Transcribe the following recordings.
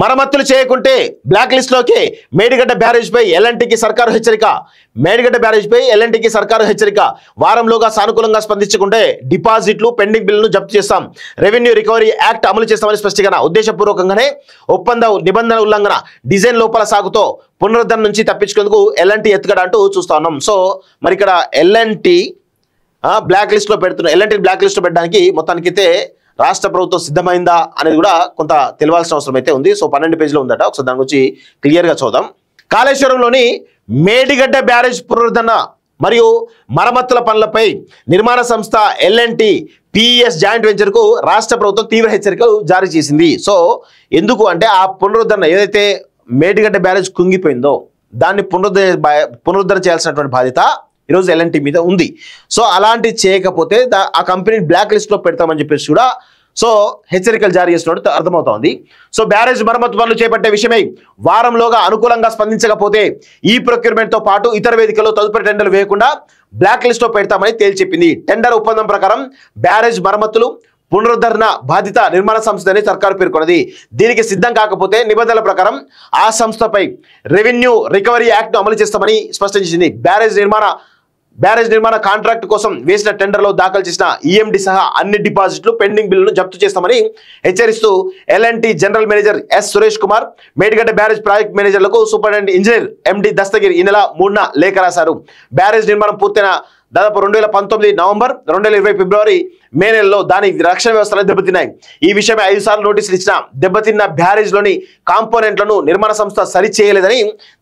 మరమ్మతులు చేయకుంటే black list లోకి మేడిగడ్డ బ్యారేజ్ పై ఎల్ఎన్టీకి సర్కారు హెచ్చరిక. మేడిగడ్డ బ్యారేజ్ పై ఎల్ఎన్టీకి సర్కారు హెచ్చరిక. వారంలోగా సానుకూలంగా స్పందించకుంటే డిపాజిట్లు పెండింగ్ బిల్లును జప్తు చేస్తాం. రెవెన్యూ రికవరీ యాక్ట్ అమలు చేస్తామని స్పష్టీకరణ. ఉద్దేశపూర్వకంగానే ఒప్పంద నిబంధన ఉల్లంఘన, డిజైన్ లోపల సాగుతో పునరుద్ధరణ నుంచి తప్పించుకునేందుకు ఎల్ఎన్టీ ఎత్తుగడ అంటూ చూస్తా ఉన్నాం. సో మరి ఇక్కడ ఎల్ఎన్టీ బ్లాక్ లిస్ట్ లో పెడుతున్న ఎల్ఎన్టీ బ్లాక్ లిస్ట్ లో పెట్టడానికి మొత్తానికైతే రాష్ట్ర ప్రభుత్వం సిద్ధమైందా అనేది కూడా కొంత తెలియాల్సిన అవసరం అయితే ఉంది. సో 12 పేజీలో ఉందట. ఒకసారి దాని గురించి క్లియర్గా చూద్దాం. కాళేశ్వరంలోని మేడిగడ్డ బ్యారేజ్ పునరుద్ధరణ మరియు మరమ్మతుల పనులపై నిర్మాణ సంస్థ ఎల్ఎన్టీ పిఎస్ జాయింట్ వెంచర్కు రాష్ట్ర ప్రభుత్వం తీవ్ర హెచ్చరికలు జారీ చేసింది. సో ఎందుకు అంటే ఆ పునరుద్ధరణ ఏదైతే మేడిగడ్డ బ్యారేజ్ కుంగిపోయిందో దాన్ని పునరుద్ధరణ చేయాల్సినటువంటి బాధ్యత ఈరోజు ఎల్ఎన్టీ మీద ఉంది. సో అలాంటి చేయకపోతే ఆ కంపెనీని బ్లాక్ లిస్ట్లో పెడతామని చెప్పేసి కూడా సో హెచ్చరికలు జారీ చేస్తున్నట్టు అర్థమవుతోంది. సో బ్యారేజ్ మరమ్మతు పనులు చేపట్టే విషయమై వారంలోగా అనుకూలంగా స్పందించకపోతే ఈ ప్రొక్యూర్మెంట్తో పాటు ఇతర వేదికల్లో తదుపరి టెండర్లు వేయకుండా బ్లాక్ లిస్ట్లో పెడతామని తేల్చెప్పింది. టెండర్ ఒప్పందం ప్రకారం బ్యారేజ్ మరమ్మతులు పునరుద్ధరణ బాధ్యత నిర్మాణ సంస్థని సర్కారు పేర్కొన్నది. దీనికి సిద్ధం కాకపోతే నిబంధనల ప్రకారం ఆ సంస్థపై రెవెన్యూ రికవరీ యాక్ట్ను అమలు చేస్తామని స్పష్టం చేసింది. బ్యారేజ్ నిర్మాణ కాంట్రాక్ట్ కోసం వేసిన టెండర్లో దాఖలు చేసిన ఈఎండి సహా అన్ని డిపాజిట్లు పెండింగ్ బిల్లును జప్తు చేస్తామని హెచ్చరిస్తూ LNT general manager S Suresh Kumar, Medigadda barrage project మేనేజర్లకు సూపరింటెండెంట్ ఇంజనీర్ ఎండి దస్తగిరి ఈ నెల 3న లేఖ రాశారు. బ్యారేజ్ నిర్మాణం పూర్తయిన దాదాపు 2019 నవంబర్, 2020 ఫిబ్రవరి, మే నెలలో దాని రక్షణ వ్యవస్థలు దెబ్బతిన్నాయి. ఈ విషయమై 5 సార్లు నోటీసులు ఇచ్చిన దెబ్బతిన్న బ్యారేజ్లోని కాంపోనెంట్లను నిర్మాణ సంస్థ సరిచేయలేదని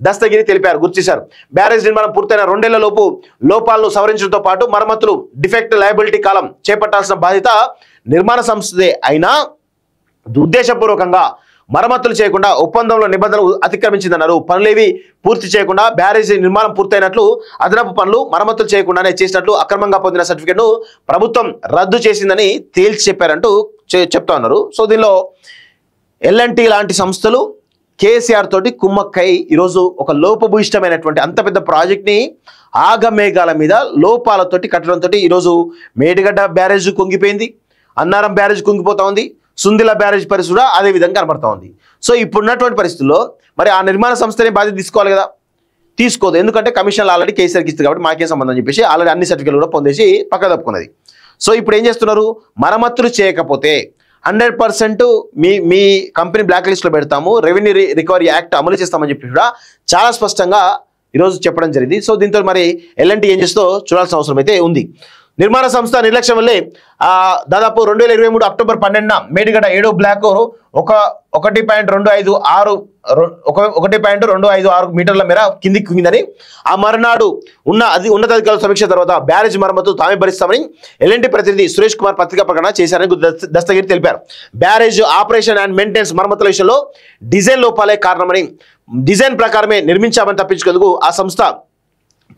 దస్తగిరి తెలిపారు, గుర్తు చేశారు. బ్యారేజ్ నిర్మాణం పూర్తయిన 2 ఏళ్ల లోపు లోపాలను సవరించడంతో పాటు మరమ్మతులు, డిఫెక్ట్ లయబిలిటీ కాలం చేపట్టాల్సిన బాధ్యత నిర్మాణ సంస్థదే అయినా ఉద్దేశపూర్వకంగా మరమ్మతులు చేయకుండా ఒప్పందంలో నిబంధనలు అతిక్రమించిందన్నారు. పనులేవి పూర్తి చేయకుండా బ్యారేజ్ నిర్మాణం పూర్తయినట్లు, అదనపు పనులు మరమ్మతులు చేయకుండానే చేసినట్లు అక్రమంగా పొందిన సర్టిఫికేట్ను ప్రభుత్వం రద్దు చేసిందని తేల్చి చెప్పారంటూ చెప్తా ఉన్నారు. సో దీనిలో ఎల్ఎన్టీ లాంటి సంస్థలు కేసీఆర్ తోటి కుమ్మక్కై ఈరోజు ఒక లోపభూయిష్టమైనటువంటి అంత పెద్ద ప్రాజెక్ట్ని ఆగమేఘాల మీద లోపాలతోటి కట్టడంతో ఈరోజు మేడిగడ్డ బ్యారేజ్ కుంగిపోయింది, అన్నారం బ్యారేజ్ కుంగిపోతా ఉంది, సుందిల బ్యారేజ్ పరిస్థితి కూడా అదే విధంగా కనబడతా ఉంది. సో ఇప్పుడున్నటువంటి పరిస్థితుల్లో మరి ఆ నిర్మాణ సంస్థనే బాధ్యత తీసుకోవాలి కదా, తీసుకోదు. ఎందుకంటే కమిషన్లు ఆల్రెడీ కేసీఆర్కి ఇస్తుంది కాబట్టి మాకే సంబంధం చెప్పేసి ఆల్రెడీ అన్ని సర్టిఫికేట్లు కూడా పొందేసి పక్క తప్పుకున్నది. సో ఇప్పుడు ఏం చేస్తున్నారు, మరమ్మతులు చేయకపోతే 100% మీ కంపెనీ బ్లాక్ లిస్ట్లో పెడతాము, రెవెన్యూ రికవరీ యాక్ట్ అమలు చేస్తామని చెప్పి కూడా చాలా స్పష్టంగా ఈరోజు చెప్పడం జరిగింది. సో దీంతో మరి ఎల్ఎన్టీ ఏం చేస్తో చూడాల్సిన అవసరం అయితే ఉంది. నిర్మాణ సంస్థ నిర్లక్ష్యం వల్లే దాదాపు 2023 అక్టోబర్ 12న మేడిగడ్డ 7వ బ్లాక్ 1.256 మీటర్ల మేర కిందికి కుంగిందని, ఆ మరునాడు ఉన్నతాధికారుల సమీక్ష తర్వాత బ్యారేజ్ మరమ్మతు తామే భరిస్తామని ఎల్ఎన్టీ ప్రతినిధి సురేష్ కుమార్ పత్రికా ప్రకటన చేశారని దస్తగిరి తెలిపారు. బ్యారేజ్ ఆపరేషన్ అండ్ మెయింటెనెన్స్ మరమ్మతుల విషయంలో డిజైన్ లోపాలే కారణమని, డిజైన్ ప్రకారమే నిర్మించామని తప్పించుకునేందుకు ఆ సంస్థ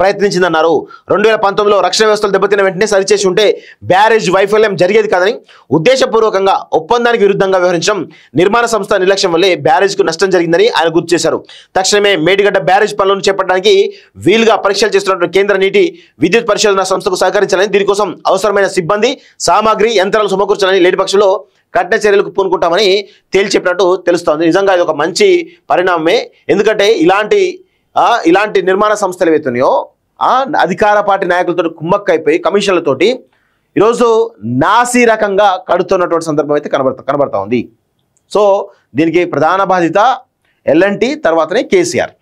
ప్రయత్నించిందన్నారు. 2019లో రక్షణ వ్యవస్థలు దెబ్బతిన్న వెంటనే సరిచేసి ఉంటే బ్యారేజ్ వైఫల్యం జరిగేది కాదని, ఉద్దేశపూర్వకంగా ఒప్పందానికి విరుద్ధంగా వ్యవహరించడం నిర్మాణ సంస్థ నిర్లక్ష్యం వల్లే బ్యారేజ్కు నష్టం జరిగిందని ఆయన గుర్తు చేశారు. తక్షణమే మేడిగడ్డ బ్యారేజ్ పనులను చేపట్టడానికి వీలుగా పరీక్షలు చేస్తున్నటువంటి కేంద్ర నీటి విద్యుత్ పరిశోధన సంస్థకు సహకరించాలని, దీనికోసం అవసరమైన సిబ్బంది, సామాగ్రి, యంత్రాలు సమకూర్చాలని, లేని పక్షంలో కఠిన చర్యలకు పూనుకుంటామని తేల్చి చెప్పినట్టు తెలుస్తోంది. నిజంగా ఇది ఒక మంచి పరిణామమే. ఎందుకంటే ఇలాంటి నిర్మాణ సంస్థలు ఏవైతున్నాయో అధికార పార్టీ నాయకులతో కుమ్మక్కైపోయి కమిషన్లతోటి ఈరోజు నాసీ రకంగా కడుతున్నటువంటి సందర్భం అయితే కనబడతా ఉంది. సో దీనికి ప్రధాన బాధ్యత ఎల్ఎన్టీ, తర్వాతనే కేసీఆర్.